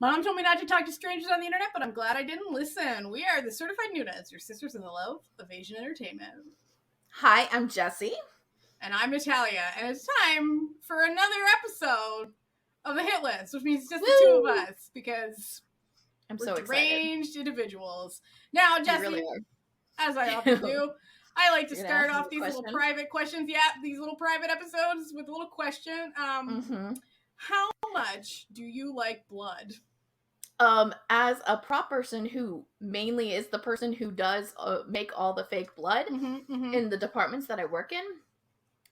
Mom told me not to talk to strangers on the internet, but I'm glad I didn't listen. We are the Certified Noonas, your sisters in the love of Asian entertainment. Hi, I'm Jessie. And I'm Natalia, and it's time for another episode of the Hit List, which means just the two of us, because I'm we're so deranged individuals. Now, Jessie, really as I often do, I like to You're start gonna ask off me a these little question? private questions. Yeah, these little private episodes with a little question. How much do you like blood? As a prop person who mainly is the person who does make all the fake blood in the departments that I work in,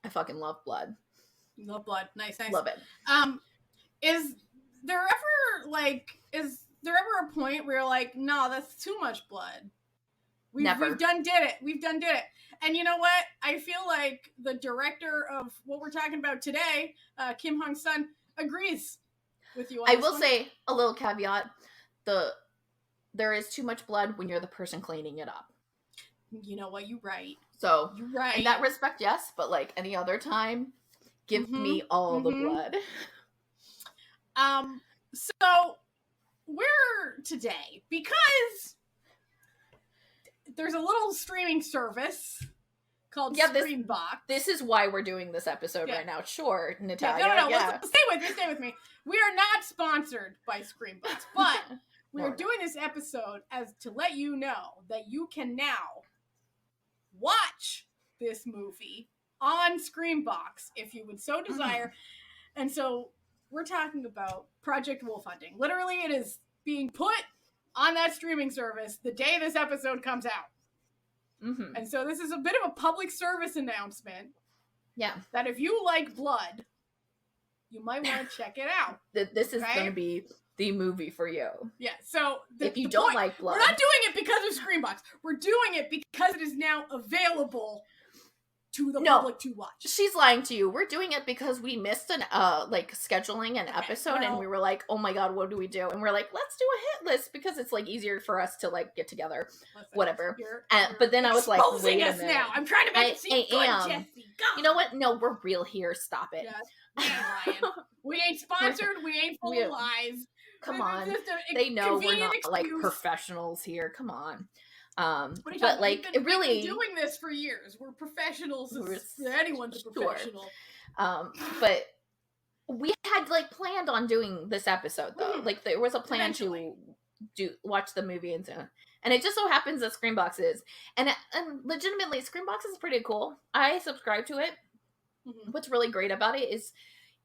I fucking love blood. You love blood. Nice. Love it. Is there ever a point where you're like, no, that's too much blood? Never. We've done did it. And you know what? I feel like the director of what we're talking about today, Kim Hong-sun, agrees with you on I this will one. say a little caveat. There is too much blood when you're the person cleaning it up. You know what? You're right. So, You're right. in that respect, yes. But like any other time, give me all the blood. So we're today because there's a little streaming service called Screambox. This is why we're doing this episode right now. Sure, Natalia. No. Stay with me. We are not sponsored by Screambox, but we are doing this episode as to let you know that you can now watch this movie on Screambox if you would so desire. And so we're talking about Project Wolf Hunting. Literally, it is being put on that streaming service the day this episode comes out. And so this is a bit of a public service announcement. Yeah. That if you like blood, you might want to check it out. This is going to be the movie for you. Yeah, so if you don't like blood. We're not doing it because of Screambox. We're doing it because it is now available to the public to watch. She's lying to you. We're doing it because we missed an scheduling an episode and we were like, oh my god, what do we do? And we're like, let's do a hit list because it's like easier for us to like get together. Whatever. But then I was like, wait a minute. Now. I'm trying to make it seem good, Jessie. You know what? No, we're real here. Stop it. Yeah, we ain't sponsored. We ain't full of lies. Come on. They know we're not like professionals here. Come on. But like it really we've been doing this for years. We're professionals. Anyone's a professional. But we had like planned on doing this episode though. Like there was a plan to watch the movie and it just so happens that Screambox is and legitimately Screambox is pretty cool. I subscribe to it. What's really great about it is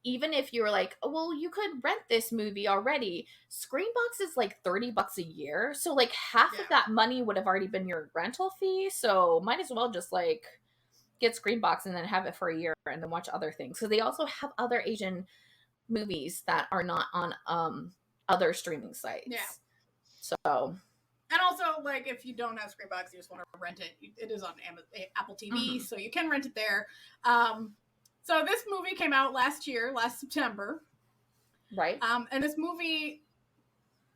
even if you're like, oh, well, you could rent this movie already, Screambox is like $30 a year. So like half of that money would have already been your rental fee. So might as well just like get Screambox and then have it for a year and then watch other things. So they also have other Asian movies that are not on other streaming sites. Yeah. So. And also, like, if you don't have Screambox, you just want to rent it. It is on Apple TV, so you can rent it there. So this movie came out last September. Right. And this movie,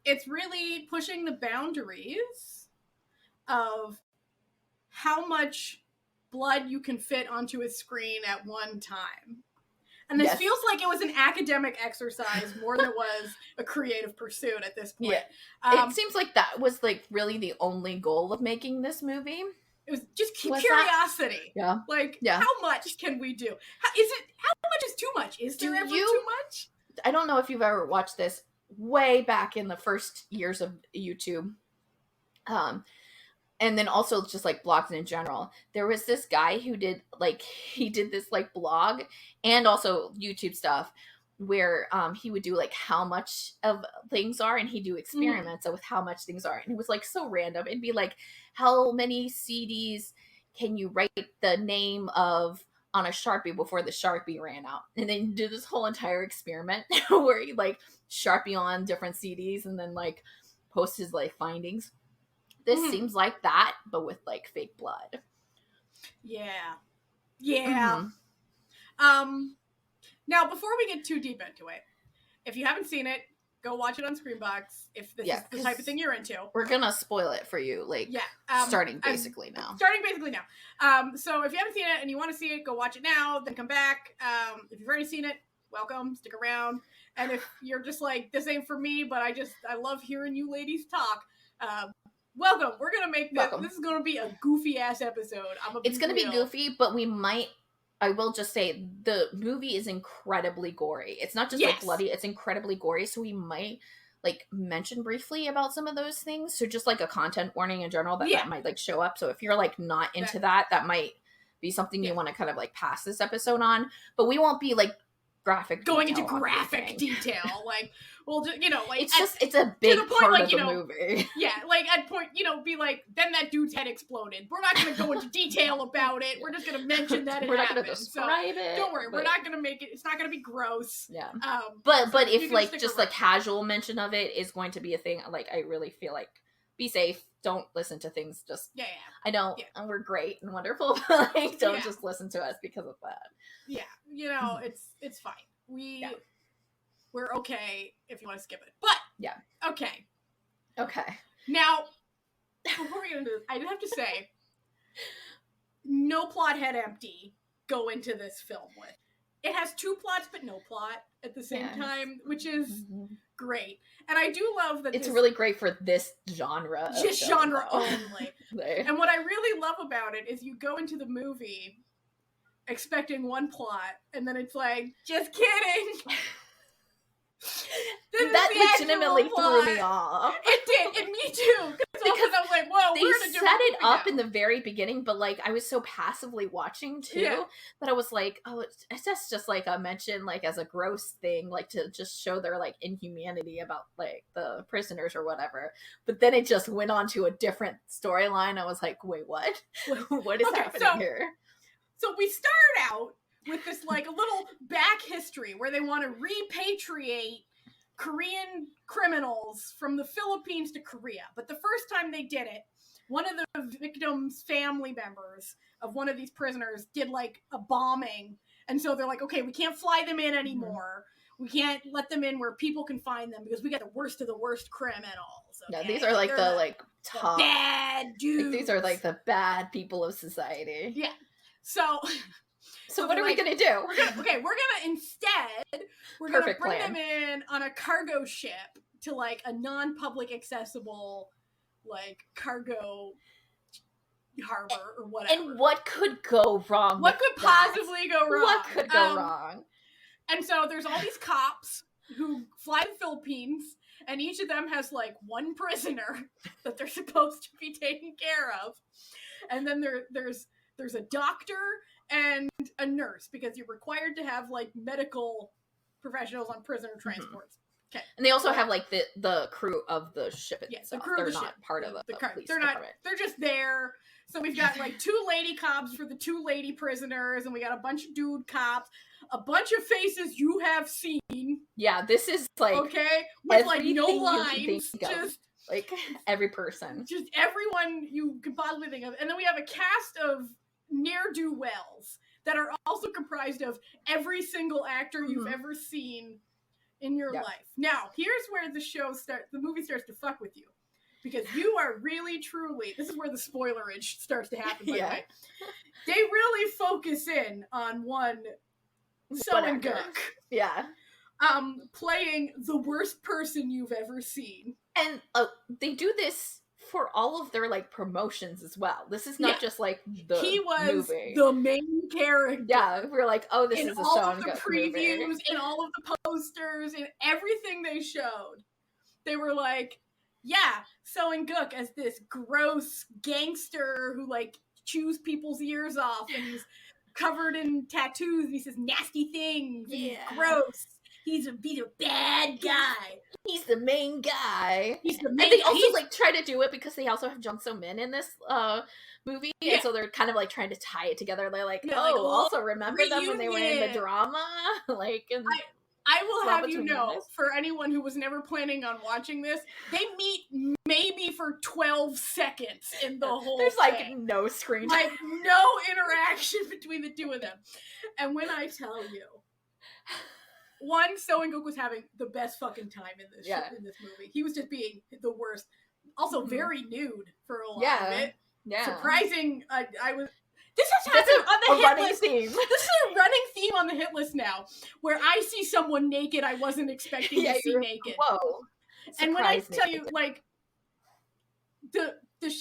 it's really pushing the boundaries of how much blood you can fit onto a screen at one time. And this feels like it was an academic exercise more than it was a creative pursuit at this point. Yeah. It seems like that was like really the only goal of making this movie. It was just curiosity. Yeah. Like, how much can we do? How much is too much? Is there ever too much? I don't know if you've ever watched this way back in the first years of YouTube. And then also just like blogs in general. There was this guy who did this like blog and also YouTube stuff where he would do like how much of things are and he'd do experiments with how much things are. And it was like so random. It'd be like, how many CDs can you write the name of on a Sharpie before the Sharpie ran out? And then do this whole entire experiment where he like Sharpie on different CDs and then like post his like findings. This seems like that, but with like fake blood. Yeah. Now, before we get too deep into it, if you haven't seen it, go watch it on Screambox if this is the type of thing you're into. We're gonna spoil it for you, like starting basically now. So if you haven't seen it and you want to see it, go watch it now, then come back. If you've already seen it, welcome, stick around. And if you're just like, this ain't for me, but I love hearing you ladies talk, welcome. We're gonna make this. This is gonna be a goofy ass episode. It's gonna be goofy, but I will just say the movie is incredibly gory. It's not just like bloody, it's incredibly gory. So we might like mention briefly about some of those things. So just like a content warning in general that might like show up. So if you're like not into that might be something you want to kind of like pass this episode on. But we won't be like going into graphic detail. Like, well, you know, like it's a big part of the movie. Yeah, like at point, be like, then that dude's head exploded. We're not going to go into detail about it. We're just going to mention that it happened. We're not going to describe it. Don't worry, we're not going to make it. It's not going to be gross. Yeah. But if like just a casual mention of it is going to be a thing, like I really feel like be safe. Don't listen to things just. Yeah. I know we're great and wonderful, but like don't just listen to us because of that. Yeah, it's fine. We're okay if you want to skip it. But okay. Now, before we get into this, I do have to say, no plot head empty go into this film with. It has two plots, but no plot at the same time, which is great. And I do love that it's really great for this genre. Just genre only. And what I really love about it is you go into the movie expecting one plot, and then it's like, just kidding. That legitimately threw me off. It did, and me too. Because I was like, whoa, they set it up in the very beginning, but like I was so passively watching too that I was like, oh, it's just like a mention, like as a gross thing, like to just show their like inhumanity about like the prisoners or whatever. But then it just went on to a different storyline. I was like, wait, what? What is happening here? So we start out with this like a little back history where they want to repatriate Korean criminals from the Philippines to Korea. But the first time they did it, one of the victims' family members of one of these prisoners did like a bombing. And so they're like, okay, we can't fly them in anymore. We can't let them in where people can find them because we got the worst of the worst criminals. Okay? Yeah, these are like the top bad dudes. Like, these are like the bad people of society. Yeah. So what are we gonna do? We're gonna bring them in on a cargo ship to like a non-public accessible like cargo harbor or whatever. And what could go wrong? What could possibly go wrong? What could go wrong? And so there's all these cops who fly to the Philippines, and each of them has like one prisoner that they're supposed to be taking care of, and then there's a doctor and a nurse because you're required to have like medical professionals on prisoner transports. Okay. And they also have like the crew of the ship itself. Yes, the crew they're of the not ship. Part of the police they're department. They're just there. So we've got like two lady cops for the two lady prisoners, and we got a bunch of dude cops, a bunch of faces you have seen. Yeah, this is like with like no lines, just like every person, just everyone you can possibly think of, and then we have a cast of ne'er-do-wells that are also comprised of every single actor you've ever seen in your life. Now, here's where the movie starts to fuck with you. Because you are really, truly, this is where the spoilerage starts to happen, by the way. They really focus in on one Seo-in-guk. Yeah. Playing the worst person you've ever seen. And they do this for all of their like promotions as well. This is not just like the he was movie. The main character. Yeah, we're like, oh, this is a all Seo-in-guk of the previews, movie. in all of the posters, in everything they showed. They were like, yeah, Seo-in-guk as this gross gangster who like chews people's ears off and he's covered in tattoos and he says nasty things and he's gross. He's a bad guy. He's the main guy. He's the And main they also like try to do it because they also have Jung So-min in this movie. Yeah. And so they're kind of like trying to tie it together. They're like, also remember them when they were in the drama? Like, and I will have you know, for anyone who was never planning on watching this, they meet maybe for 12 seconds in the whole There's like thing. no screen time. Like no interaction between the two of them. And when I tell you, one, Seo-in-guk was having the best fucking time in this movie. He was just being the worst. Also very nude for a lot of it. Yeah. Surprising. This has happened on the hit running list. theme. This is a running theme on the hit list now, where I see someone naked I wasn't expecting to see naked. Whoa. And when I tell naked. you, like,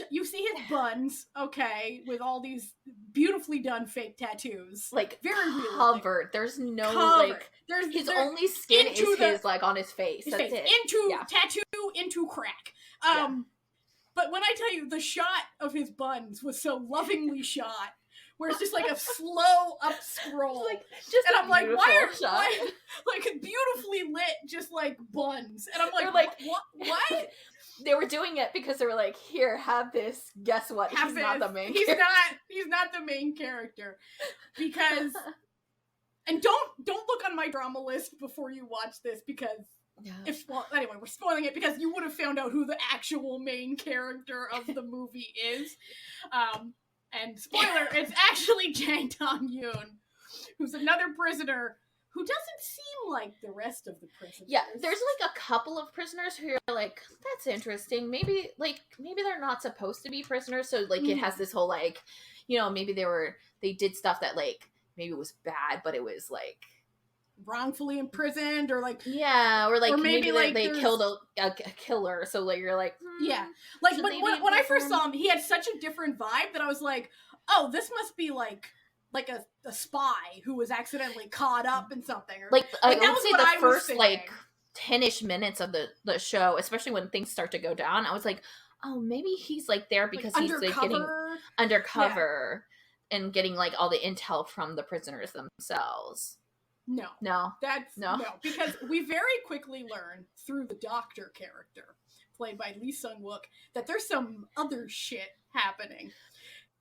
you see his buns, okay, with all these beautifully done fake tattoos, like very covered. realistic. There's no covered. like. There's his only skin is his like on his face. His That's face. it. Into tattoo, into crack. But when I tell you, the shot of his buns was so lovingly shot, where it's just like a slow up scroll, like, just and I'm like, why like beautifully lit, just like buns, and I'm like what? They were doing it because they were like, here, have this. Guess what? He's not the main character. He's not the main character. Because and don't look on my drama list before you watch this, because anyway, we're spoiling it because you would have found out who the actual main character of the movie is. And spoiler, it's actually Jang Dong-yoon, who's another prisoner who doesn't seem like the rest of the prisoners. Yeah, there's like a couple of prisoners who are like, that's interesting. Maybe they're not supposed to be prisoners, so like it has this whole like, you know, maybe they did stuff that like maybe it was bad, but it was like wrongfully imprisoned, or like or like maybe like they killed a killer, so like you're like like when I first saw him, he had such a different vibe that I was like, oh, this must be like a spy who was accidentally caught up in something, or like I would say the first thinking. like 10-ish minutes of the show, especially when things start to go down, I was like, oh, maybe he's like there because like, he's like getting undercover and getting like all the intel from the prisoners themselves. No, because we very quickly learn through the doctor character, played by Lee Sung-wook, that there's some other shit happening.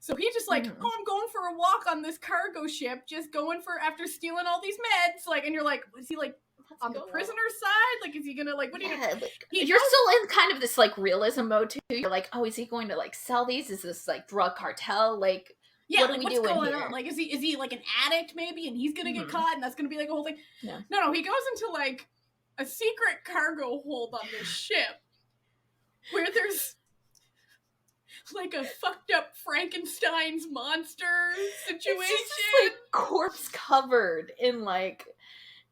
So he's just like, oh, I'm going for a walk on this cargo ship, just going for, after stealing all these meds, like, and you're like, is he like on the prisoner side? Like, is he gonna like, what are you gonna do? You're still in kind of this like realism mode too. You're like, oh, is he going to like sell these? Is this like drug cartel? Like, what are we doing here? On? Like, is he like an addict maybe, and he's gonna get caught, and that's gonna be like a whole thing? No, he goes into like a secret cargo hold on this ship where there's like a fucked up Frankenstein's monster situation. It's just like corpse covered in like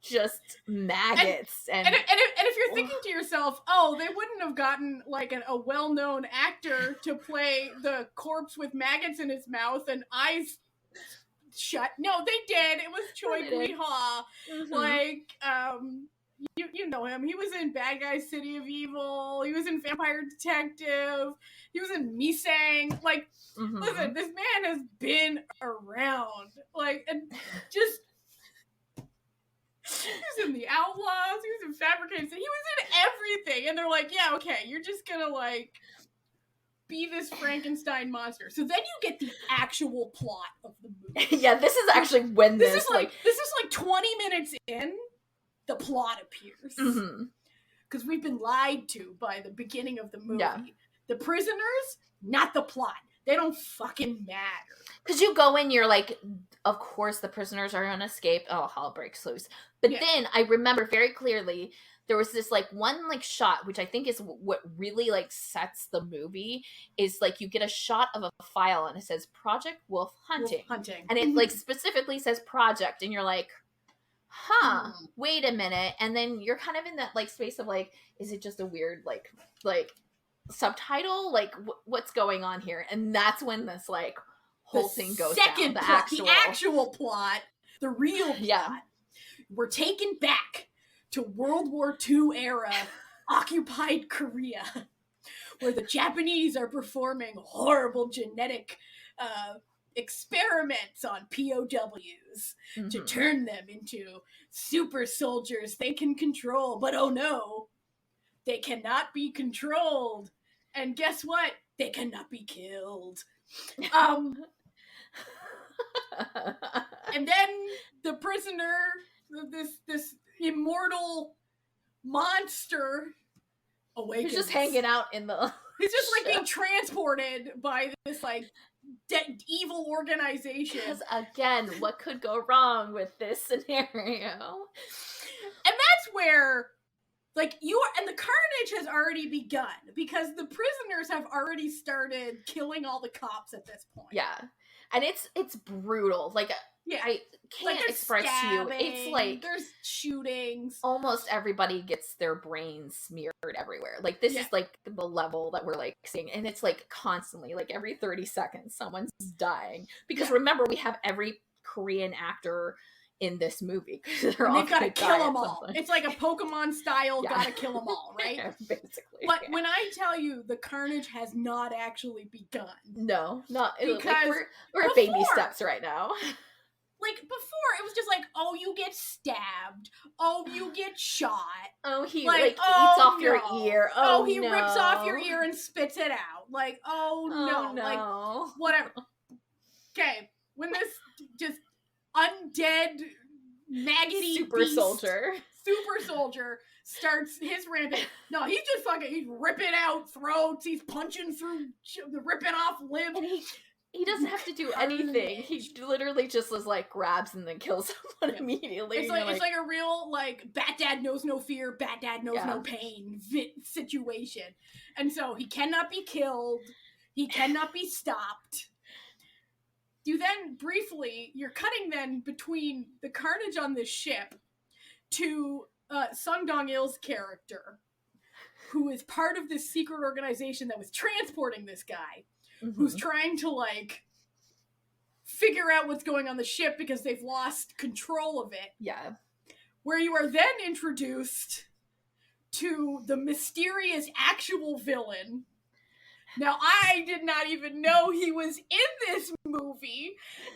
just maggots and if you're thinking to yourself, oh, they wouldn't have gotten like a well-known actor to play the corpse with maggots in his mouth and eyes shut. No, they did. It was Choi Gui-ha. Like, you know him. He was in Bad Guys City of Evil. He was in Vampire Detective. He was in Misang. Like, listen, this man has been around. Like, and just he was in The Outlaws. He was in Fabricated. He was in everything. And they're like, yeah, okay, you're just gonna like be this Frankenstein monster. So then you get the actual plot of the movie. Yeah, this is actually when this is like 20 minutes in. The plot appears. Because we've been lied to by the beginning of the movie. Yeah. The prisoners, not the plot. They don't fucking matter. Because you go in, you're like, of course the prisoners are gonna escape. Oh, hell breaks loose. But then I remember very clearly there was this like one like shot, which I think is what really like sets the movie, is like you get a shot of a file and it says Project Wolf Hunting. And it like specifically says project, and you're like, wait a minute. And then you're kind of in that like space of like, is it just a weird like subtitle? Like what's going on here? And that's when this like whole thing goes down. The actual plot, the real plot. We're taken back to World War II era occupied Korea, where the Japanese are performing horrible genetic experiments on POWs to turn them into super soldiers they can control. But oh no, they cannot be controlled. And guess what? They cannot be killed. And then the prisoner, this immortal monster, awakens. He's just hanging out in the... He's just like being transported by this like evil organization. Because again, what could go wrong with this scenario? And that's where, like, and the carnage has already begun, because the prisoners have already started killing all the cops at this point. Yeah. And it's brutal. Like, Yeah. I can't express to you. It's like there's shootings. Almost everybody gets their brains smeared everywhere. Like, this is like the level that we're like seeing, and it's like constantly, like every 30 seconds someone's dying. Because remember, we have every Korean actor in this movie, because they've got to kill them all. It's like a Pokemon style, gotta kill them all, right? Basically. But when I tell you, the carnage has not actually begun. No, not because like we're at baby steps right now. Like, before, it was just like, oh, you get stabbed. Oh, you get shot. Oh, he eats off your ear. Oh, he rips off your ear and spits it out. Like, no. Like, whatever. Okay, when this just undead, maggoty super soldier starts his rampage. No, he's just he's ripping out throats. He's punching through, ripping off limbs. And he doesn't have to do anything. He literally just grabs and then kills someone immediately. It's like a real Bat Dad knows no fear, Bat Dad knows no pain situation. And so he cannot be killed. He cannot be stopped. You then you're cutting then between the carnage on this ship to Sung Dong-il's character, who is part of this secret organization that was transporting this guy. Mm-hmm. Who's trying to figure out what's going on the ship because they've lost control of it. Yeah. Where you are then introduced to the mysterious actual villain. Now, I did not even know he was in this movie,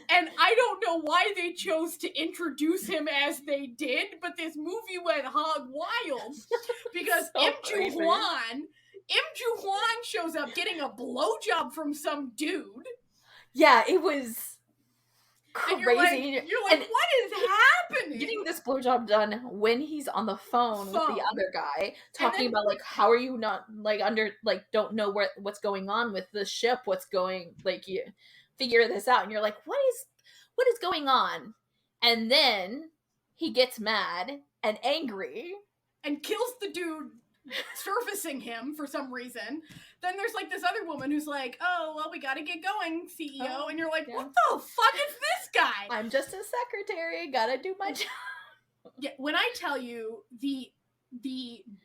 and I don't know why they chose to introduce him as they did, but this movie went hog wild because Im Joo-hwan shows up getting a blowjob from some dude. Yeah, it was crazy. And you're like, what is happening? Getting this blowjob done when he's on the phone with the other guy, talking about how are you not don't know what's going on with the ship? What's going you figure this out, and you're like, what is going on? And then he gets mad and angry and kills the dude surfacing him for some reason. Then there's this other woman who's like, oh, well, we gotta get going, CEO. And you're like, what the fuck is this guy? I'm just a secretary, gotta do my job. Yeah, when I tell you the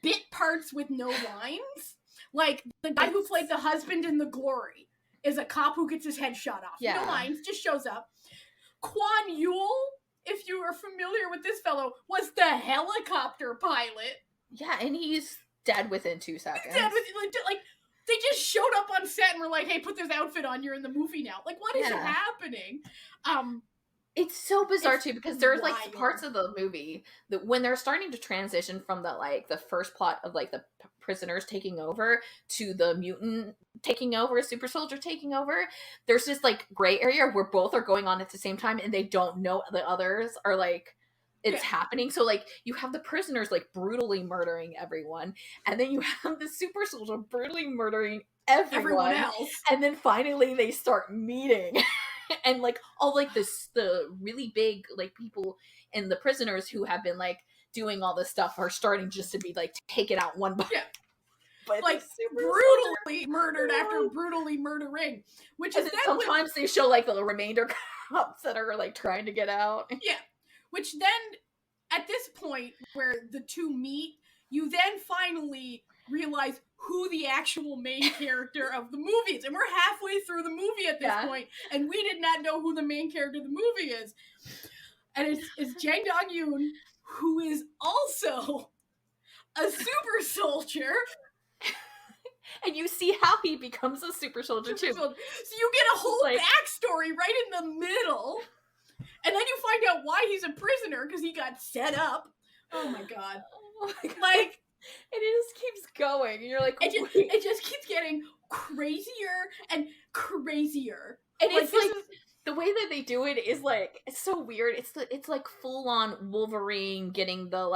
bit parts with no lines, the guy who played the husband in The Glory is a cop who gets his head shot off. No lines, just shows up. Kwon Yul, if you are familiar with this fellow, was the helicopter pilot. Yeah, and he's dead within 2 seconds. They just showed up on set and were like, hey, put this outfit on, you're in the movie now. What is happening? It's so bizarre too, because there's parts of the movie that when they're starting to transition from the first plot of the prisoners taking over to the mutant taking over, super soldier taking over, there's this gray area where both are going on at the same time and they don't know the others are it's happening. So you have the prisoners brutally murdering everyone, and then you have the super soldier brutally murdering everyone else, and then finally they start meeting. And all the really big people and the prisoners who have been doing all this stuff are starting just to be taken out one by but brutally murdered after brutally murdering, which is sometimes they show the remainder cops that are trying to get out. Yeah, which then at this point where the two meet, you then finally realize who the actual main character of the movie is. And we're halfway through the movie at this point, and we did not know who the main character of the movie is. And it's Jang Dong-yoon, who is also a super soldier. And you see how he becomes a super soldier too. So you get a whole backstory right in the middle. And then you find out why he's a prisoner, because he got set up. Oh my god. Oh my god. And it just keeps going. And you're like, it just keeps getting crazier and crazier. And it's the way that they do it is it's so weird. It's full on Wolverine getting the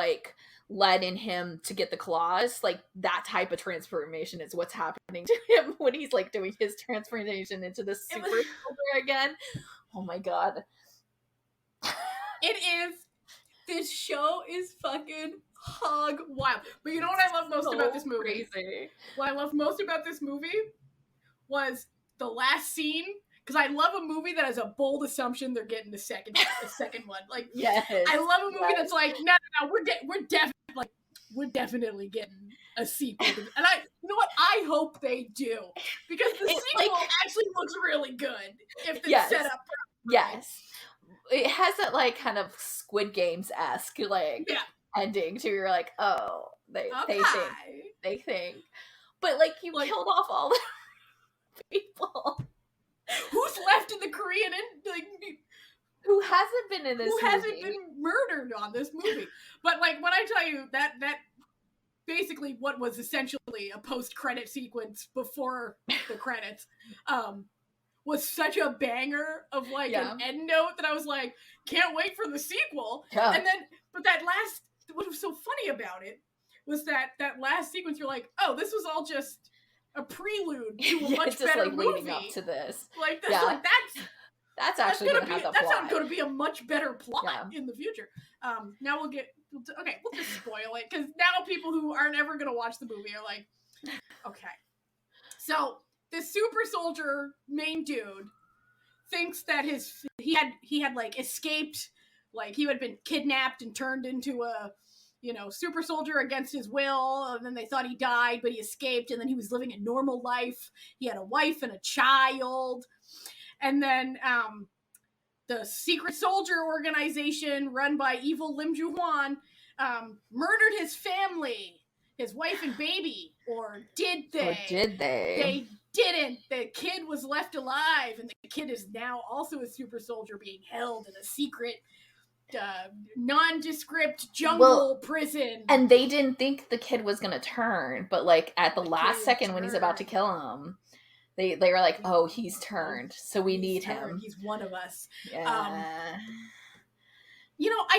lead in him to get the claws. That type of transformation is what's happening to him when he's doing his transformation into the super soldier again. Oh my god. It is. This show is fucking hog wild. But you know what I love most about this movie? Crazy. What I love most about this movie was the last scene because I love a movie that has a bold assumption they're getting a second one. Like, Yes. I love a movie that's like, no, we're definitely getting a sequel. And you know what? I hope they do, because the sequel actually looks really good if it's set up properly. Yes. It has that like kind of Squid Games-esque like ending to you're like, oh, they think. But like you killed off all the people. Who's left in the Korean who hasn't been in this movie? Hasn't been murdered on this movie. But like when I tell you that basically what was essentially a post-credit sequence before the credits was such a banger of like an end note that I was like, can't wait for the sequel. Yeah. And then but what was so funny about it was that last sequence, you're like, oh, this was all just a prelude to a much better movie. Leading up to this. Like, that's actually going to have the plot. That's going to be a much better plot in the future. Now we'll just spoil it, because now people who aren't ever going to watch the movie are like, okay. So, this super soldier main dude thinks that he had like escaped, like he had been kidnapped and turned into a super soldier against his will, and then they thought he died, but he escaped, and then he was living a normal life. He had a wife and a child, and then the secret soldier organization run by evil Lim Ju-hwan murdered his family, his wife and baby, or did they? Or did they? They didn't. The kid was left alive, and the kid is now also a super soldier being held in a secret nondescript jungle prison. And they didn't think the kid was gonna turn, but like at the last second when he's about to kill him, they were like, oh, he's turned, so we need him. He's one of us. Yeah. I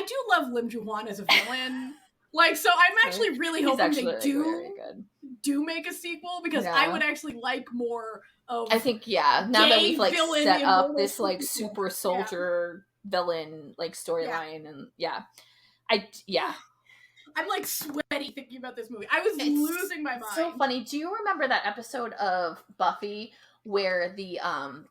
do love Lim Ju-hwan as a villain. Like, so I'm actually really hoping they do make a sequel, because I would actually like more of. I think now that we've like set up this like super soldier villain like storyline, and I'm like sweaty thinking about this movie. I was losing my mind. So funny. Do you remember that episode of Buffy where the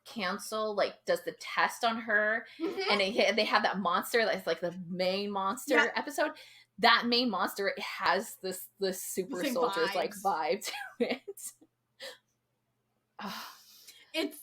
Cancel like does the test on her, and they have that monster that's like the main monster episode? That main monster has this super soldier's like vibe to it. It's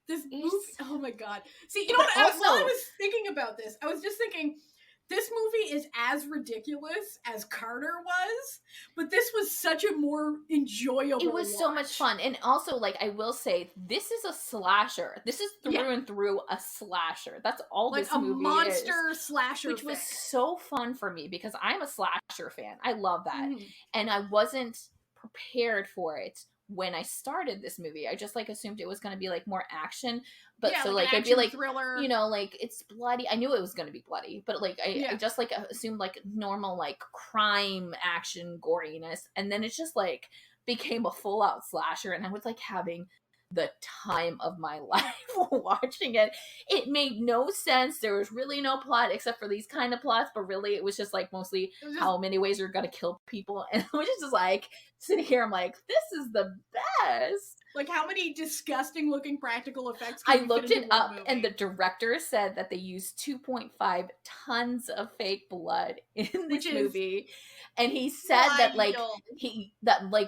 this movie. Oh my god! See, you know what? While I was thinking about this, I was just thinking, this movie is as ridiculous as Carter was, but this was such a more enjoyable. It was so much fun, and also, like, I will say, this is a slasher. This is through and through a slasher. That's all this movie is. Like a monster slasher, which was so fun for me because I'm a slasher fan. I love that, and I wasn't prepared for it when I started this movie. I just like assumed it was going to be like more action, but so like I'd be like thriller, like it's bloody. I knew it was going to be bloody, but like I just like assumed like normal like crime action goriness, and then it just like became a full out slasher, and I was like having the time of my life watching it. It made no sense. There was really no plot except for these kind of plots, but really it was just like mostly how many ways you're gonna kill people, and I was just like sitting here, I'm like, this is the best. Like, how many disgusting looking practical effects I looked it up, and the director said that they used 2.5 tons of fake blood in this movie. And he said that like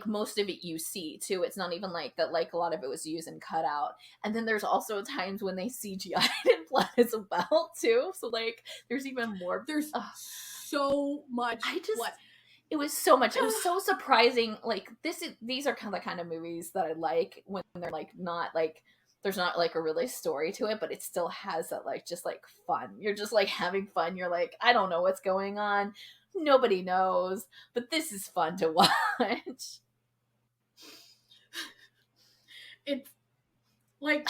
most of it you see too. It's not even like that, like a lot of it was used and cut out. And then there's also times when they CGI'd in blood as well too. So like there's even more. There's so much blood. It was so much. It was so surprising. Like these are kind of movies that I like when they're like not like there's not like a really story to it, but it still has that like just like fun. You're just like having fun. You're like, I don't know what's going on. Nobody knows, but this is fun to watch. It's like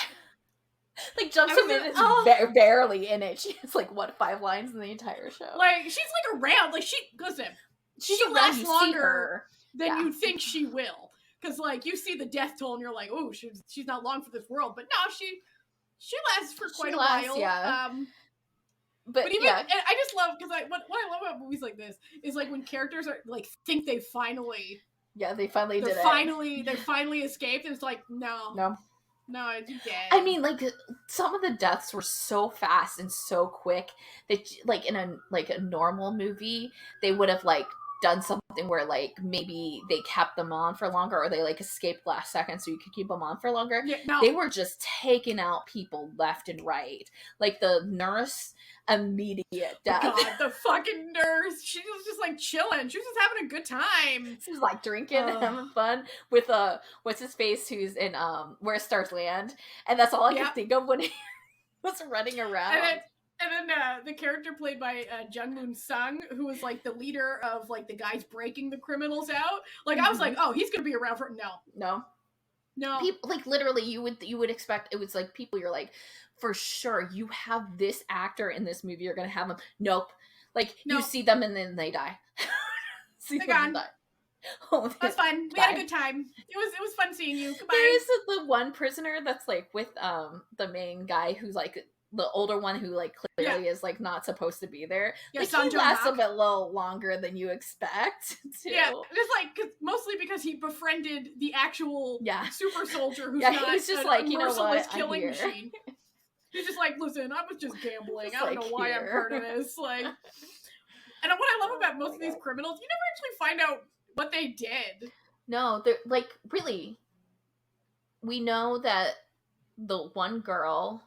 Jumps Minute is barely in it. She has like 5 lines in the entire show. Like she's like around. Like she lasts longer than you think she will. Because like you see the death toll and you're like, oh, she's not long for this world. But no, she lasts for quite a while. Yeah. But even and I just love because what I love about movies like this is like when characters are like think they finally they finally escaped. And it's like no No, you did. I mean, like, some of the deaths were so fast and so quick that, like, in a normal movie, they would have, like, done something where, like, maybe they kept them on for longer, or they, like, escaped last second so you could keep them on for longer. Yeah, no. They were just taking out people left and right. Like, the nurse, immediate death. God, the fucking nurse. She was just, like, chilling. She was just having a good time. She was, like, drinking, having fun with, what's his face, who's in, Where Stars Land, and that's all I could think of when he was running around. And then the character played by Jung Moon Sung, who was, like, the leader of, like, the guys breaking the criminals out. Like, I was like, oh, he's gonna be around for... No. People, like, literally, you would expect, it was, like, people you're like, for sure, you have this actor in this movie, you're gonna have him. Nope. Like, you see them and then they die. They're gone. Oh, that's fine. We had a good time. It was fun seeing you. Goodbye. There is the one prisoner that's, like, with the main guy who's, like, the older one who, like, clearly is, like, not supposed to be there. Yeah, like, he lasts a bit little longer than you expect. Too. Yeah, just, like, mostly because he befriended the actual super soldier who's he's just like, you know what, killing machine. He's just like, listen, I was just gambling. I don't know why I'm part of this. Like, and what I love about most of these criminals, you never actually find out what they did. No, they're, like, really, we know that the one girl,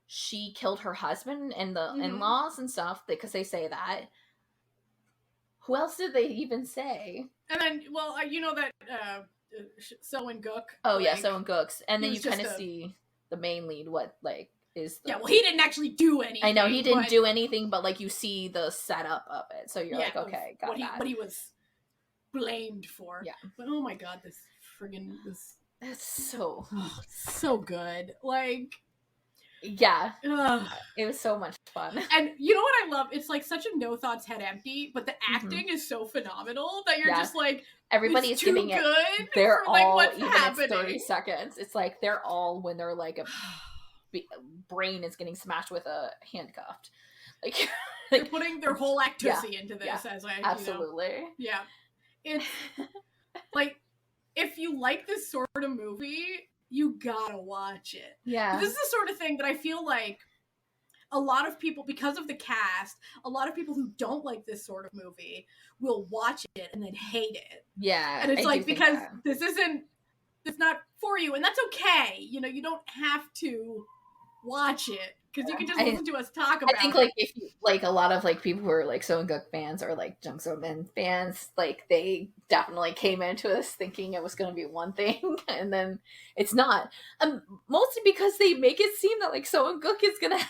she killed her husband and the in-laws and stuff, because they say that. Who else did they even say? And then, well, you know that So and Gook. Oh, like, yeah, So and Gooks. And then you kind of see the main lead, what, like, is the... Yeah, well, he didn't actually do anything. I know, he didn't do anything, but, like, you see the setup of it. So you're like, okay, got that. What he was blamed for. Yeah. But, oh my god, this friggin'... That's so... so good. Like... Yeah. It was so much fun. And you know what I love? It's, like, such a no thoughts head empty, but the acting is so phenomenal that you're just like, everybody's it's giving too it. Good they're for, like, all, what's even happening. it's 30 seconds. It's like, they're all, when they're like, a brain is getting smashed with a handcuffed. Like, they're putting their whole activity into this, as I, absolutely. You know. Yeah. It's, like, if you like this sort of movie, you gotta watch it. Yeah. This is the sort of thing that I feel like a lot of people, because of the cast, a lot of people who don't like this sort of movie will watch it and then hate it. Yeah. And it's like, because it's not for you, and that's okay. You know, you don't have to watch it, because you can just listen to us talk about it. I think, like, if you, like, a lot of, like, people who are, like, So and Gook fans or, like, Jung So Min fans, like, they definitely came into this thinking it was going to be one thing, and then it's not. Mostly because they make it seem that, like, So and Gook is going to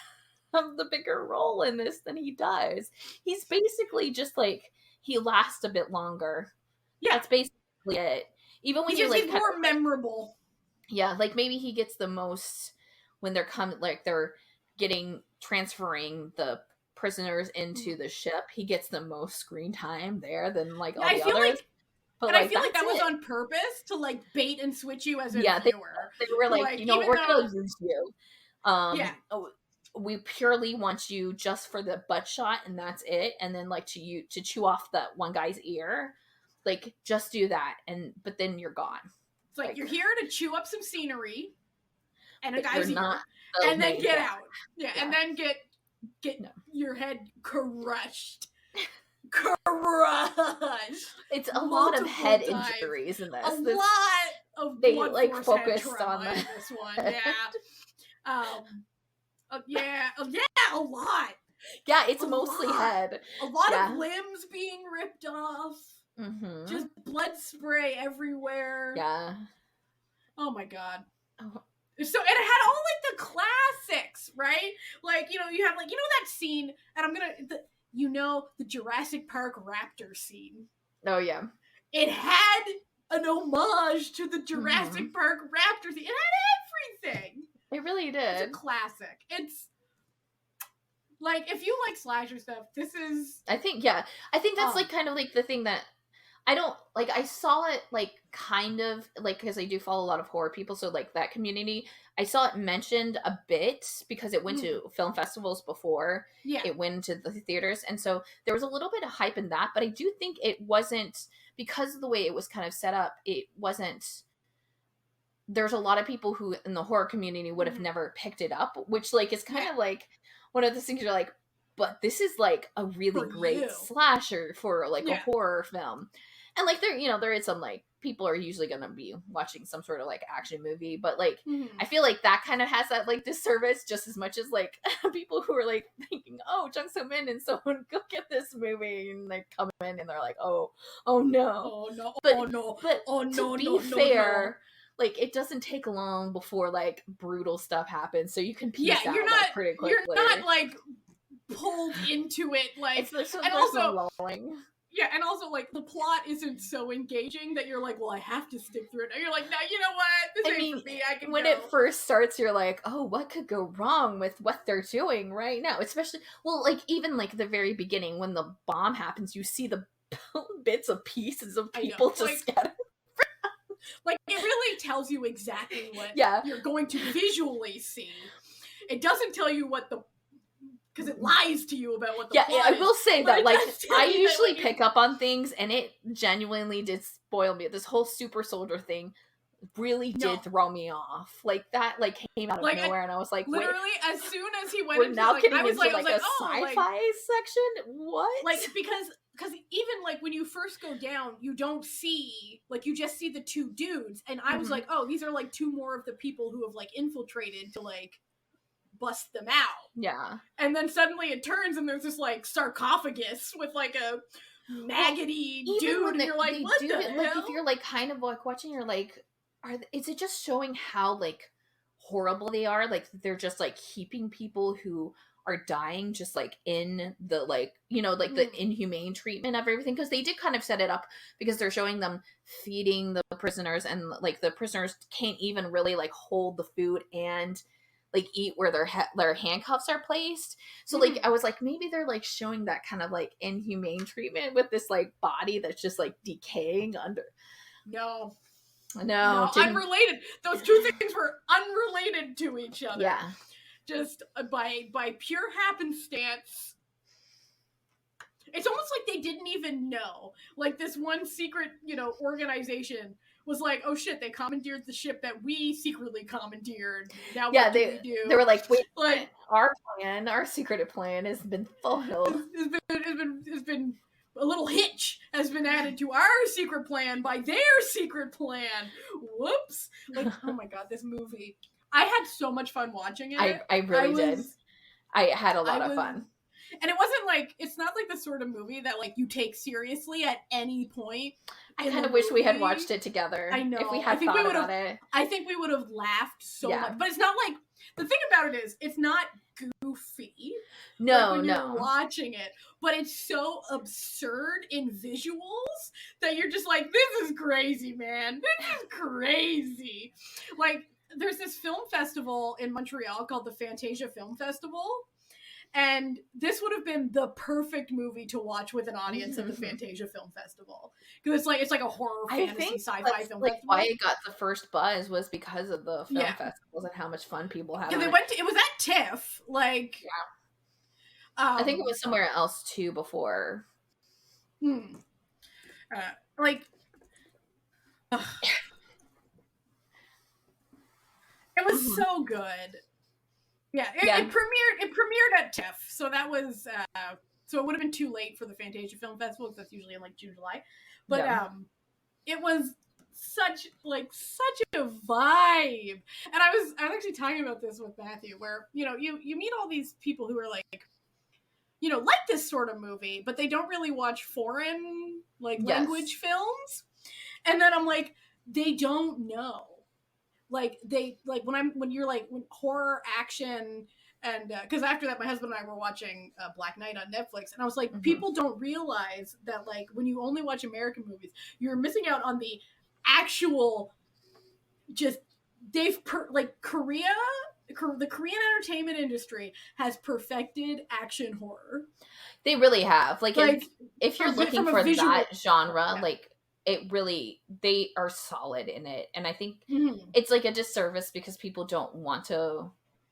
have the bigger role in this than he does. He's basically just, like, he lasts a bit longer. Yeah. That's basically it. Even when he's more memorable. Yeah, like, maybe he gets the most when they're coming, like, they're transferring the prisoners into the ship. He gets the most screen time there than, like, all the others. I feel like that was on purpose to, like, bait and switch you as a viewer. They were like, you know, we're gonna use you. We purely want you just for the butt shot, and that's it. And then, like, to chew off that one guy's ear, like, just do that, but then you're gone. It's like, you're here to chew up some scenery and a guy's ear, and then get out. Yeah, and then get your head crushed. It's a lot of head injuries in this. A lot of they, like, focused on this one. Yeah. A lot. Yeah, it's mostly head. A lot of limbs being ripped off. Mm-hmm. Just blood spray everywhere. Yeah. Oh my god. Oh. So, and it had all, like, the classics, right? Like, you know, you have, like, you know that scene, and I'm gonna, the Jurassic Park raptor scene. Oh, yeah. It had an homage to the Jurassic Park raptor scene. It had everything. It really did. It's a classic. It's, like, if you like slasher stuff, this is... I think that's, like, kind of, like, the thing that I don't, like, I saw it, like, kind of, like, because I do follow a lot of horror people, so, like, that community, I saw it mentioned a bit, because it went to film festivals before it went to the theaters, and so there was a little bit of hype in that, but I do think it wasn't, because of the way it was kind of set up, it wasn't there's a lot of people who in the horror community would have never picked it up, which like is kind of like one of those things you're like, but this is like a really great slasher for like a horror film. And like there is some like people are usually gonna be watching some sort of like action movie, but like I feel like that kind of has that like disservice just as much as like people who are like thinking, oh, Jung So Min and someone go get this movie, and they come in and they're like, oh no, to be fair, like it doesn't take long before like brutal stuff happens, so you can piece out like, pretty quickly. You're not like pulled into it like, and also lulling. Yeah, and also, like, the plot isn't so engaging that you're like, well, I have to stick through it. And you're like, no, you know what? This ain't for me. I can when it first starts, you're like, oh, what could go wrong with what they're doing right now? Especially, well, like, even, like, the very beginning, when the bomb happens, you see the bits of pieces of people just scattered. Like, it really tells you exactly what you're going to visually see. It doesn't tell you what the... Because it lies to you about what the plot is. I will say that, like, I usually pick up on things, and it genuinely did spoil me. This whole super soldier thing really did throw me off. Like, that, like, came out of nowhere, and I was like, literally, as soon as he went into, like, I was like, a sci-fi section? What? Like, because even, like, when you first go down, you don't see, like, you just see the two dudes, and I was like, oh, these are, like, two more of the people who have, like, infiltrated to, like, bust them out. Yeah. And then suddenly it turns and there's this like sarcophagus with like a maggoty dude, and you're like, what the hell? Like, if you're like kind of like watching, you're like, is it just showing how like horrible they are? Like they're just like keeping people who are dying just like in the like, you know, like the inhumane treatment of everything, because they did kind of set it up because they're showing them feeding the prisoners, and like the prisoners can't even really like hold the food and like eat where their handcuffs are placed. So like I was like, maybe they're like showing that kind of like inhumane treatment with this like body that's just like decaying under. No, unrelated. Those two things were unrelated to each other. Yeah, just by pure happenstance. It's almost like they didn't even know. Like this one secret, you know, organization was like, oh shit, they commandeered the ship that we secretly commandeered. Now what do we do? They were like, wait, like our secret plan has been foiled. It's been a little hitch has been added to our secret plan by their secret plan. Whoops. Like, oh my god, this movie. I had so much fun watching it. I really did. I had a lot of fun. And it wasn't like, it's not like the sort of movie that like you take seriously at any point. I kind of wish we had watched it together. I know. If we had thought about it. I think we would have laughed so much. But it's not like, the thing about it is, it's not goofy. No, when you're watching it. But it's so absurd in visuals that you're just like, this is crazy, man. This is crazy. Like, there's this film festival in Montreal called the Fantasia Film Festival. And this would have been the perfect movie to watch with an audience at the Fantasia Film Festival, because it's like a horror fantasy sci-fi film. Like why it got the first buzz was because of the film festivals and how much fun people had. Yeah, it was at TIFF. Like, I think it was somewhere else too before. Like, it was so good. Yeah, it premiered at TIFF, so that was so it would have been too late for the Fantasia Film Festival, because that's usually in like June, July. But it was such a vibe. And I was actually talking about this with Matthew, where you know you meet all these people who are like, you know, like this sort of movie, but they don't really watch foreign language films, and then I'm like, they don't know. Like they when you're like when horror action, and because after that my husband and I were watching Black Knight on Netflix, and I was like, people don't realize that like when you only watch American movies, you're missing out on the actual Korea. The Korean entertainment industry has perfected action horror. They really have. Like if you're looking for that genre, like. It really, they are solid in it. And I think it's like a disservice because people don't want to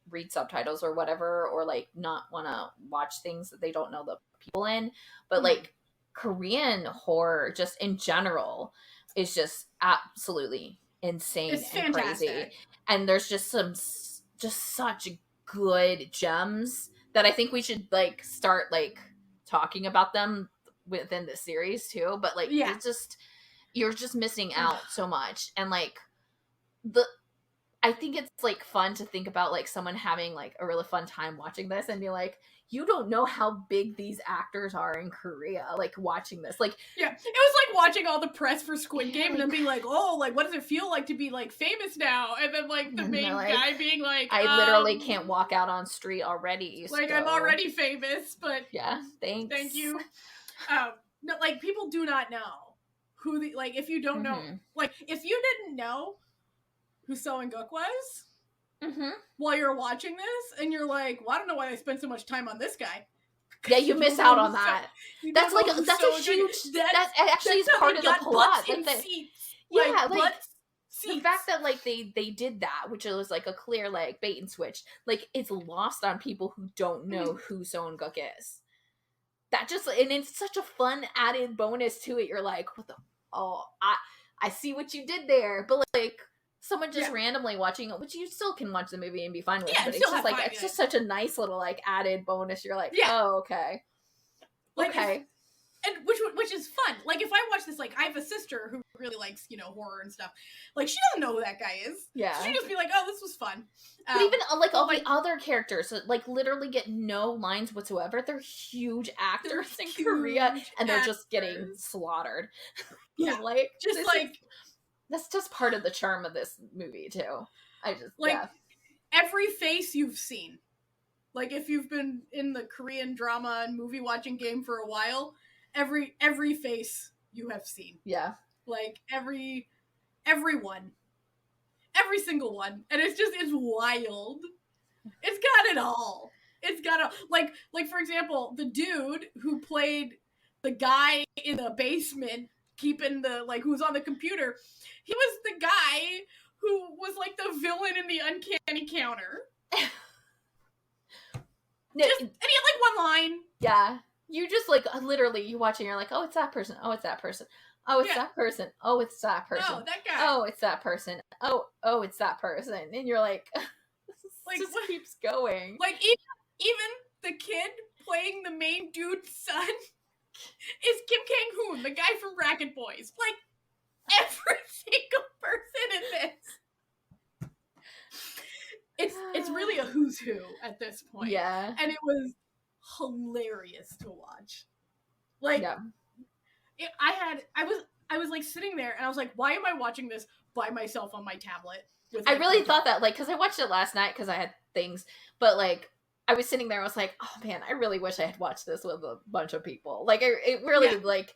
read subtitles or whatever, or like not want to watch things that they don't know the people in. But like Korean horror just in general is just absolutely insane It's and fantastic. crazy. And there's just such good gems that I think we should like start like talking about them within the series too. But like, Yeah. it's just, you're just missing out so much. And like I think it's like fun to think about like someone having like a really fun time watching this and be like, you don't know how big these actors are in Korea, like watching this. Like, yeah, it was like watching all the press for Squid Game and then being like, oh, like what does it feel like to be like famous now? And then like the main guy being like, I literally can't walk out on street already. Like so. I'm already famous, but yeah, thanks. Thank you. No, like people do not know who the like if you don't know like if you didn't know who So In-guk was while you're watching this, and you're like, well, I don't know why they spent so much time on this guy. Yeah, you miss out on that. That's like that's a huge. That actually is part of the plot. Yeah, like the fact that like they did that, which was like a clear like bait and switch. Like it's lost on people who don't know who So In-guk is. That just, and it's such a fun added bonus to it. You're like, what the? Oh, I see what you did there, but like. Someone just randomly watching it, which you still can watch the movie and be fine with. But it's just like it's just such a nice little like added bonus. You're like, oh, okay, like, okay, and which is fun. Like if I watch this, like I have a sister who really likes horror and stuff. Like she doesn't know who that guy is. Yeah, she just be like, oh, this was fun. But even like all the other characters, like literally get no lines whatsoever. They're huge actors in Korea, and they're just getting slaughtered. Yeah, like just like. That's just part of the charm of this movie, too. I just, like, every face you've seen. Like, if you've been in the Korean drama and movie watching game for a while, every face you have seen. Yeah. Like, everyone. Every single one. And it's wild. It's got it all. It's got like, for example, the dude who played the guy in the basement keeping the, like, who's on the computer, he was the guy who was, like, the villain in the Uncanny Counter. And he had, like, one line. Yeah. You just, like, literally, you watch and you're like, oh, it's that person. Oh, it's that person. Oh, it's that person. Oh, it's that person. Oh, that guy. Oh, it's that person. Oh, it's that person. And you're like, this just keeps going. Like, even the kid playing the main dude's son is Kim Kang-hoon, the guy from Racket Boys. Like, every single person in this. It's really a who's who at this point. Yeah. And it was hilarious to watch. Like, I was like sitting there and I was like, why am I watching this by myself on my tablet? I really thought that, like, because I watched it last night because I had things, but like, I was sitting there, I was like, oh man, I really wish I had watched this with a bunch of people. Like, it really, like,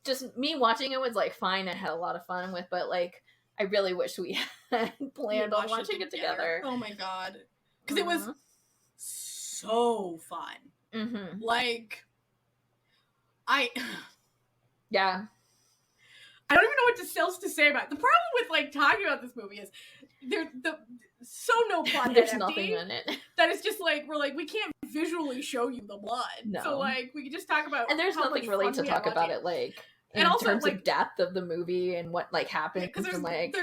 just me watching it was, like, fine. I had a lot of fun with, but, like, I really wish we had planned on watching it together. Oh my god. Because it was so fun. Mm-hmm. Like, yeah. I don't even know what else to say about it. The problem with, like, talking about this movie is there's no plot. There's nothing in it. That is just, like, we're like, we can't visually show you the blood. No. So, like, we can just talk about and there's nothing really to talk about it, like, in terms of depth of the movie and what, like, happened. Because like,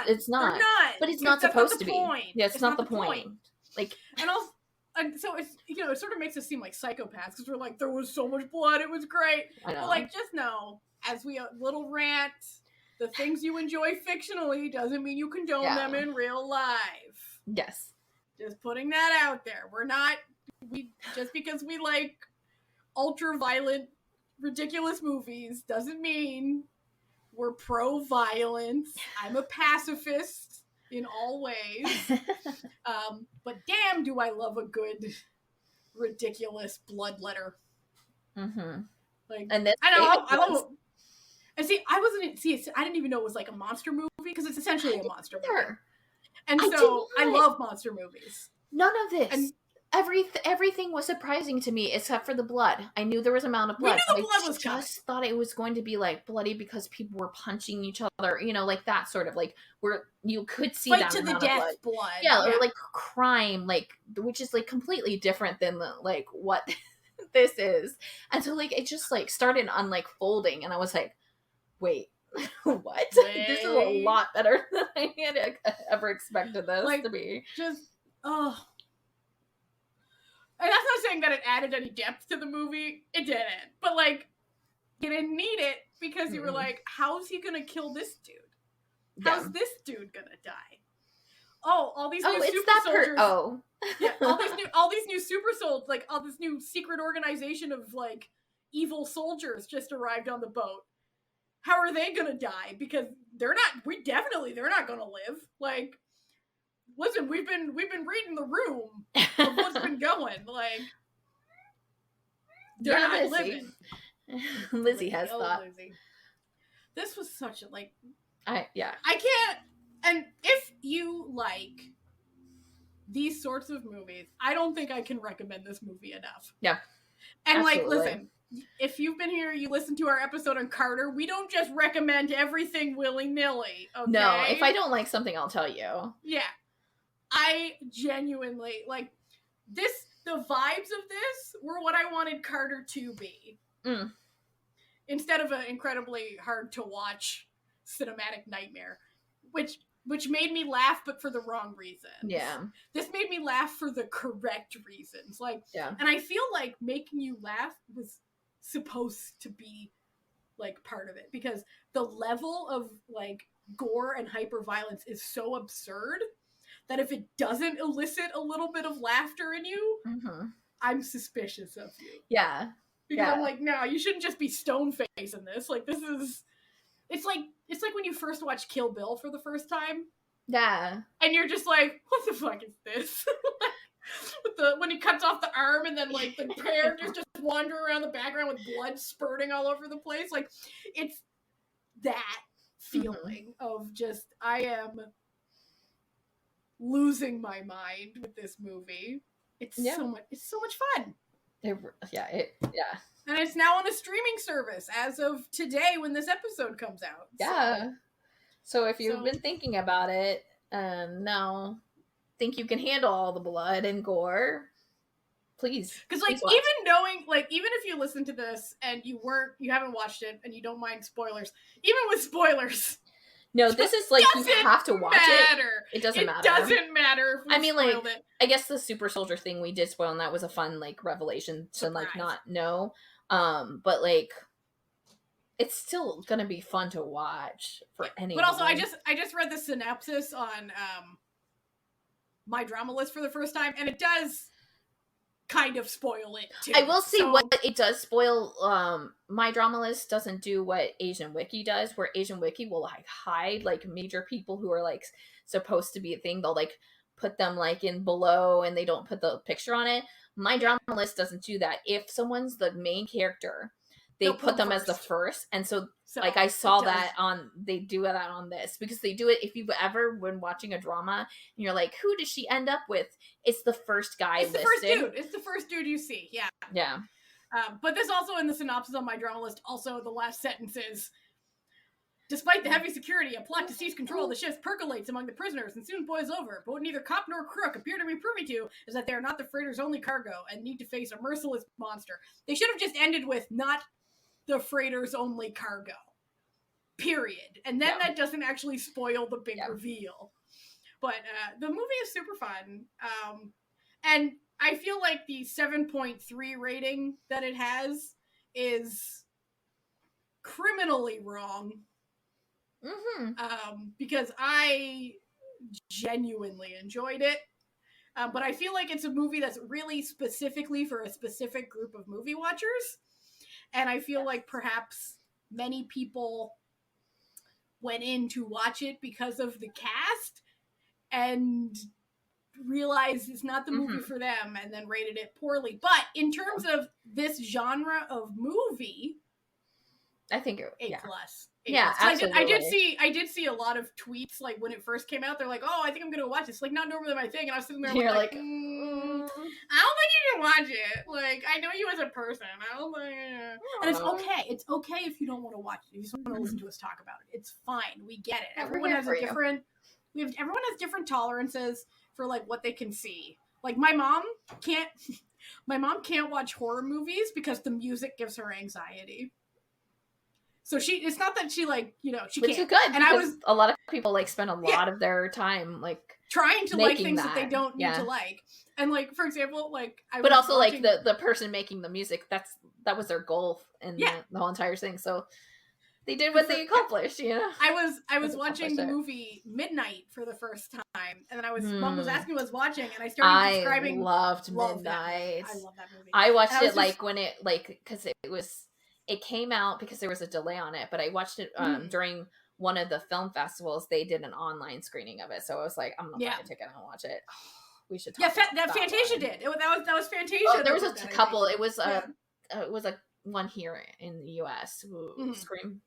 it's not. But it's not supposed to be. Yeah, it's not the point. Like, and also, and so it's, it sort of makes us seem like psychopaths because we're like, there was so much blood, it was great. I know. But, like, just know, as we little rant, the things you enjoy fictionally doesn't mean you condone them in real life. Yes. Just putting that out there. Just because we like ultra-violent, ridiculous movies doesn't mean we're pro-violence. I'm a pacifist in all ways. But damn, do I love a good, ridiculous bloodletter. Mm-hmm. Like, and then I love. And I didn't even know it was like a monster movie because it's essentially a monster movie. And so I love monster movies. None of this. And everything was surprising to me except for the blood. I knew there was an amount of blood. We knew the blood was coming. I just thought it was going to be like bloody because people were punching each other, like that sort of like where you could see that to the death blood. Yeah, or like crime, like, which is like completely different than the like what this is. And so like it just like started on like folding and I was like, wait, What? This is a lot better than I had ever expected this to be. Just, oh. And that's not saying that it added any depth to the movie. It didn't. But, like, you didn't need it because you were like, how's he gonna kill this dude? How's this dude gonna die? Oh, all these new super soldiers. Yeah, all these new super soldiers, like, all this new secret organization of, like, evil soldiers just arrived on the boat. How are they gonna die? Because they're not gonna live. Like, listen, we've been reading the room of what's been going. Like, they're not living. Lizzie has thought. Lizzie. This was such a, like, I can't. And if you like these sorts of movies, I don't think I can recommend this movie enough. Yeah. And absolutely. like, listen, if you've been here, you listen to our episode on Carter, we don't just recommend everything willy-nilly, okay? No, if I don't like something, I'll tell you. Yeah. I genuinely, like, the vibes of this were what I wanted Carter to be. Mm. Instead of an incredibly hard-to-watch cinematic nightmare, which made me laugh, but for the wrong reasons. Yeah. This made me laugh for the correct reasons. Like, yeah. And I feel like making you laugh was supposed to be, like, part of it. Because the level of, like, gore and hyper-violence is so absurd that if it doesn't elicit a little bit of laughter in you, I'm suspicious of you. Yeah. Because I'm like, no, you shouldn't just be stone-faced in this. Like, this is... It's like when you first watch Kill Bill for the first time. Yeah. And you're just like, what the fuck is this? When he cuts off the arm and then, like, the characters just wander around the background with blood spurting all over the place. Like, it's that feeling of just, I am losing my mind with this movie. It's so much fun. And it's now on a streaming service as of today when this episode comes out. Yeah. So if you've been thinking about it and now think you can handle all the blood and gore, please. Because, like, even knowing, like, even if you listen to this and you haven't watched it and you don't mind spoilers, even with spoilers. No, this is like, you have to watch it. It doesn't matter. It doesn't matter if we spoiled it. I guess the super soldier thing we did spoil, and that was a fun, like, revelation to, like, not know. But, like, it's still gonna be fun to watch for anyone. But also, I just read the synopsis on My Drama List for the first time, and it does kind of spoil it too. I will say what it does spoil. My Drama List doesn't do what Asian Wiki does, where Asian Wiki will, like, hide, like, major people who are, like, supposed to be a thing. They'll, like, put them, like, in below, and they don't put the picture on it. My Drama List doesn't do that. If someone's the main character, they put them as the first. And so like, I saw that they do that on this, because they do it, if you've ever been watching a drama and you're like, who does she end up with? It's the first guy listed. It's the first dude you see. Yeah. Yeah. But this also, in the synopsis on My Drama List, also the last sentence is, despite the heavy security, a plot to seize control of the ships percolates among the prisoners and soon boils over. But what neither cop nor crook appear to be privy to is that they are not the freighter's only cargo and need to face a merciless monster. They should have just ended with, not the freighter's only cargo. Period. And then that doesn't actually spoil the big reveal. But the movie is super fun. And I feel like the 7.3 rating that it has is criminally wrong. Because I genuinely enjoyed it. But I feel like it's a movie that's really specifically for a specific group of movie watchers. And I feel like perhaps many people went in to watch it because of the cast and realized it's not the movie for them and then rated it poorly. But in terms of this genre of movie, I think A plus. Yeah, absolutely. I did see a lot of tweets, like, when it first came out, they're like, oh, I think I'm gonna watch it. It's, like, not normally my thing. And I was sitting there like, I don't think you can watch it. Like, I know you as a person. I don't think... And it's okay. It's okay if you don't want to watch it. If you just want to listen to us talk about it. It's fine. We get it. Everyone has everyone has different tolerances for, like, what they can see. Like, my mom can't watch horror movies because the music gives her anxiety. So it's not that she like, you know, she Which can't. is good. And I was a lot of people like spend a lot of their time like trying to like things that they don't need Yeah. to like. And like, for example, like but was also watching... like the person making the music, that was their goal in Yeah. the whole entire thing. So they did what they accomplished, you know. I was watching the movie Midnight for the first time, and then Mom was asking what I was watching, and I started describing. Loved Midnight. I love that movie. I watched it like when it like because it came out because there was a delay on it, but I watched it during one of the film festivals. They did an online screening of it, so I was like, I'm gonna buy a ticket and watch it. We should talk about that Fantasia one. Did. That was Fantasia. Oh, there was a couple. It was a one here in the US. Scream.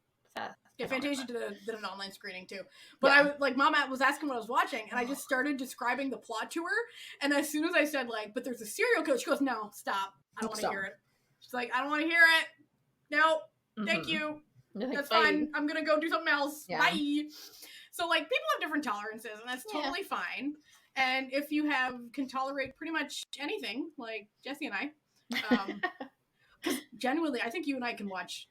Yeah, Fantasia did an online screening too. But I like, Mom was asking what I was watching, and I just started describing the plot to her. And as soon as I said like, but there's a serial killer, she goes, "No, stop! I don't want to hear it." She's like, "I don't want to hear it. No, thank you. That's fine. I'm gonna go do something else. Bye." So like, people have different tolerances, and that's totally fine. And if you can tolerate pretty much anything, like Jessie and I, because genuinely, I think you and I can watch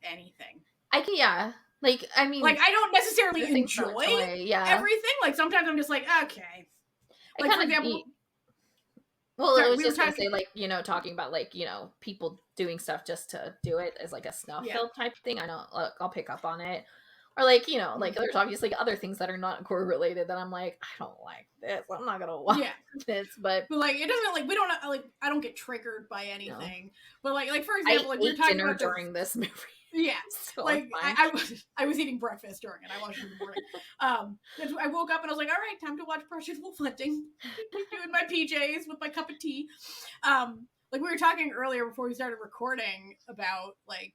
anything. I can, like, I mean, like, I don't necessarily enjoy everything. Like, sometimes I'm just like, okay. Like, for example, I was just gonna say, like, you know, talking about like, you know, people doing stuff just to do it as like a snuff film type thing. I know, I'll pick up on it. Or like, you know, like there's obviously other things that are not gore related that I'm like, I don't like this. I'm not gonna watch this. But like, it doesn't like, we don't like, I don't get triggered by anything. No. But like for example, like we're talking about during this movie. Yeah, so like I was eating breakfast during it. I watched it in the morning. I woke up and I was like, all right, time to watch Precious Wolf Hunting. Doing my PJs with my cup of tea. Like we were talking earlier before we started recording about like,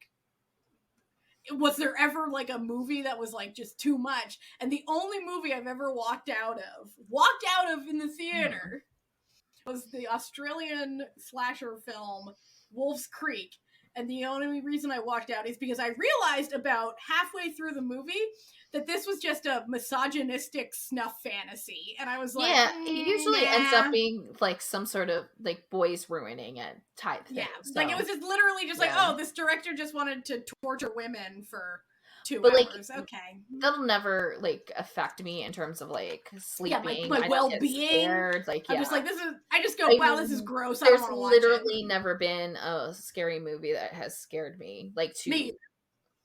was there ever like a movie that was like just too much? And the only movie I've ever walked out of in the theater was the Australian slasher film Wolf's Creek. And the only reason I walked out is because I realized about halfway through the movie that this was just a misogynistic snuff fantasy. And I was like, it usually ends up being like some sort of like boys ruining it type thing. Yeah, so. Like it was just literally just like, oh, this director just wanted to torture women for 2 hours. Like, okay. That'll never like affect me in terms of like sleeping. My well-being. Like, I'm just like, I just go, wow, this is gross. There's literally never been a scary movie that has scared me. Like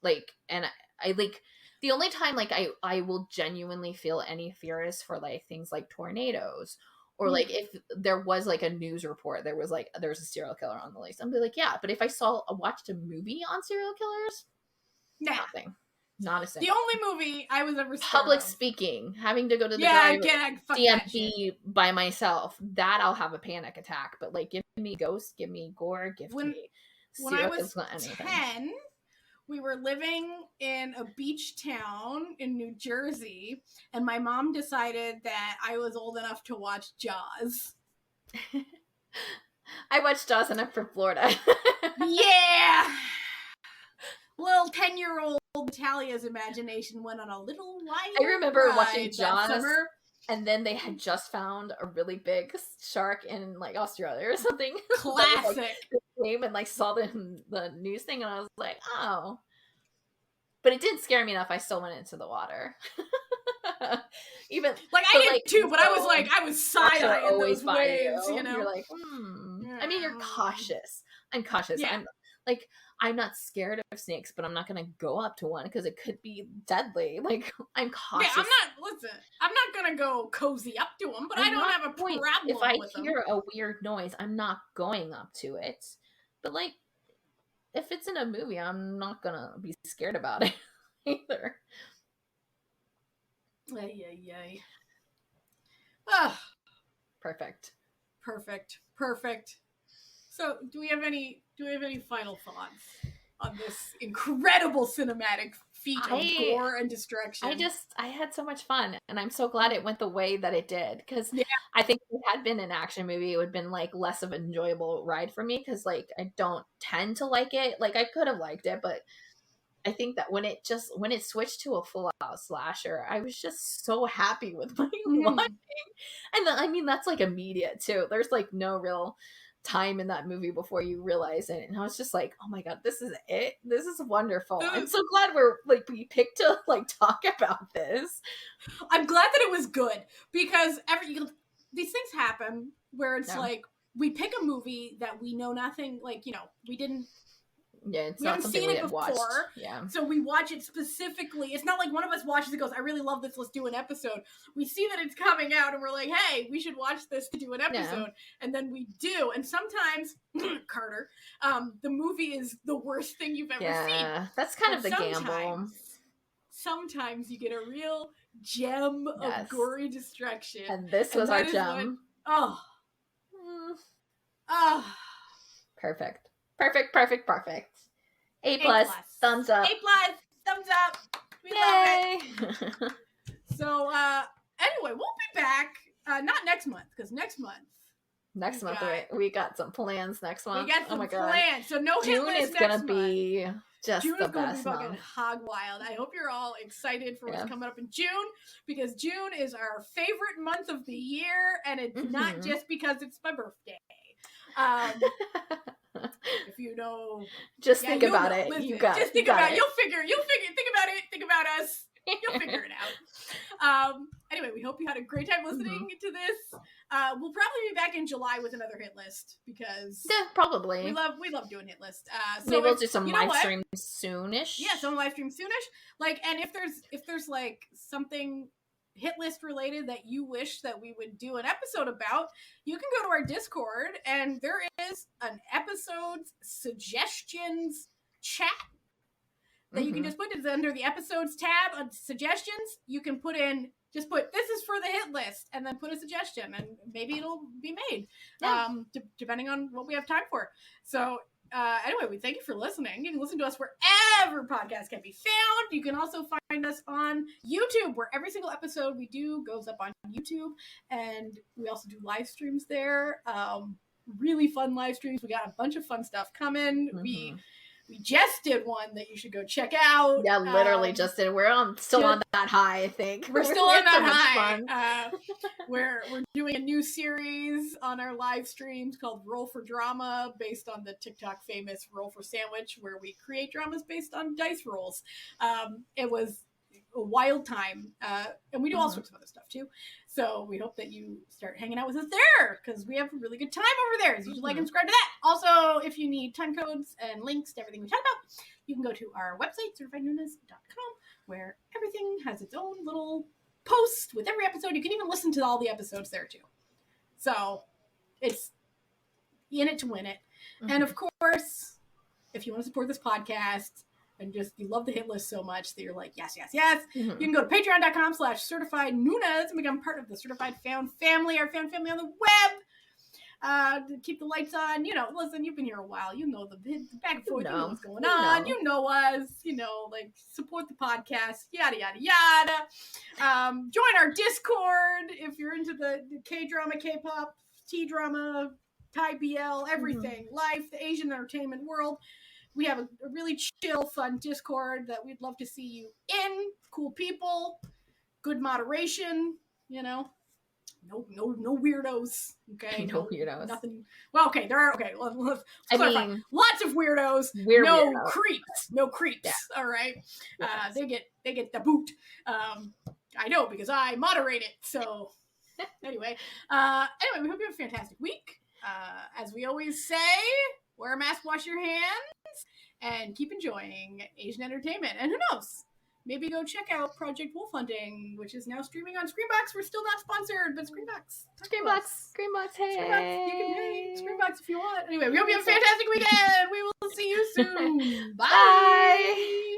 like, and I like, the only time like I will genuinely feel any fear is for like things like tornadoes. Or like if there was like a news report, there was a serial killer on the list. I'd be like, yeah. But if I watched a movie on serial killers, nothing. Not a single. The only movie I was ever public speaking, having to go to the DMV by myself, that I'll have a panic attack. But like, give me ghosts, give me gore, when I was 10, we were living in a beach town in New Jersey, and my mom decided that I was old enough to watch Jaws. I watched Jaws enough for Florida. Yeah! Little 10-year-old Natalia's imagination went on a little wild I remember ride watching Jaws, summer. And then they had just found a really big shark in like Australia or something. Classic. Came and like saw the news thing, and I was like, oh. But it didn't scare me enough. I still went into the water. Even like I did too, but I was silent in those waves. You know, you're like, I mean, you're cautious. I'm cautious. Yeah. I'm not scared of snakes, but I'm not gonna go up to one because it could be deadly. Like, I'm cautious. Yeah, I'm not gonna go cozy up to them, but I don't have a problem if I with hear a weird noise, I'm not going up to it. But like, if it's in a movie, I'm not gonna be scared about it either. Ay. Ah, perfect. So, do we have any final thoughts on this incredible cinematic feat of gore and destruction? I had so much fun, and I'm so glad it went the way that it did, because I think if it had been an action movie, it would have been like less of an enjoyable ride for me, because like I don't tend to like it. Like, I could have liked it, but I think that when it switched to a full-out slasher, I was just so happy with my watching. And I mean, that's like immediate too. There's like no real time in that movie before you realize it. And I was just like, oh my god, this is it. This is wonderful. I'm so glad we picked to like talk about this. I'm glad that it was good because these things happen where it's like we pick a movie that we know nothing, like, you know, we haven't seen it before. Yeah. So we watch it specifically. It's not like one of us watches it, goes, I really love this, let's do an episode. We see that it's coming out and we're like, hey, we should watch this to do an episode. Yeah. And then we do. And sometimes, Carter, the movie is the worst thing you've ever seen. Yeah, that's kind of the gamble. Sometimes you get a real gem of gory destruction. And this was our gem. Perfect. A+, thumbs up. A+, thumbs up. We love it. So, anyway, we'll be back. Not next month, because next month we got some plans next month. We got some plans. So no hit list next month. June is gonna be just the best month. Fucking hog wild. I hope you're all excited for what's coming up in June, because June is our favorite month of the year, and it's not just because it's my birthday. If you know, just think about it. Listen, you got. Just think about it. You'll figure. Think about it. Think about us. You'll figure it out. Anyway, we hope you had a great time listening to this. We'll probably be back in July with another hit list because probably we love doing hit list. So maybe we'll do some live streams soonish. Yeah, some live streams soonish. Like, and if there's like something hit list related that you wish that we would do an episode about, you can go to our Discord, and there is an episode suggestions chat that you can just put. It's under the episodes tab on suggestions. You can put this is for the hit list, and then put a suggestion, and maybe it'll be made, depending on what we have time for. So anyway, we thank you for listening. You can listen to us wherever podcasts can be found. You can also find us on YouTube, where every single episode we do goes up on YouTube, and we also do live streams there. Really fun live streams. We got a bunch of fun stuff coming. We just did one that you should go check out. Yeah, literally just did. We're still on that high, I think. We're still on that high. We're doing a new series on our live streams called Roll for Drama, based on the TikTok famous Roll for Sandwich, where we create dramas based on dice rolls. It was a wild time, and we do all sorts of other stuff too. So we hope that you start hanging out with us there, because we have a really good time over there. So you should like and subscribe to that. Also, if you need time codes and links to everything we talk about, you can go to our website, certifiednoonas.com, where everything has its own little post with every episode. You can even listen to all the episodes there too. So it's in it to win it. And of course, if you want to support this podcast, and just you love the hit list so much that you're like, yes. You can go to patreon.com/certifiednoonas and become part of the Certified Found Family, our found family on the web. To keep the lights on. You know, listen, you've been here a while. You know the back and forth. You know what's going on. You know us. You know, like, support the podcast. Yada, yada, yada. Join our Discord if you're into the K-drama, K-pop, T-drama, Thai BL, everything. Life, the Asian entertainment world. We have a really chill, fun Discord that we'd love to see you in. Cool people, good moderation, you know. No weirdos. Okay. No weirdos. Nothing. Well, okay, there are. Okay, let's clarify. Lots of weirdos. No creeps. No creeps. Yeah. All right. They get the boot. I know, because I moderate it. So anyway, we hope you have a fantastic week. As we always say, wear a mask, wash your hands, and keep enjoying Asian entertainment. And who knows? Maybe go check out Project Wolf Hunting, which is now streaming on Screambox. We're still not sponsored, but Screambox. Hey. Screambox. You can pay Screambox if you want. Anyway, we hope you have a fantastic weekend. We will see you soon. Bye.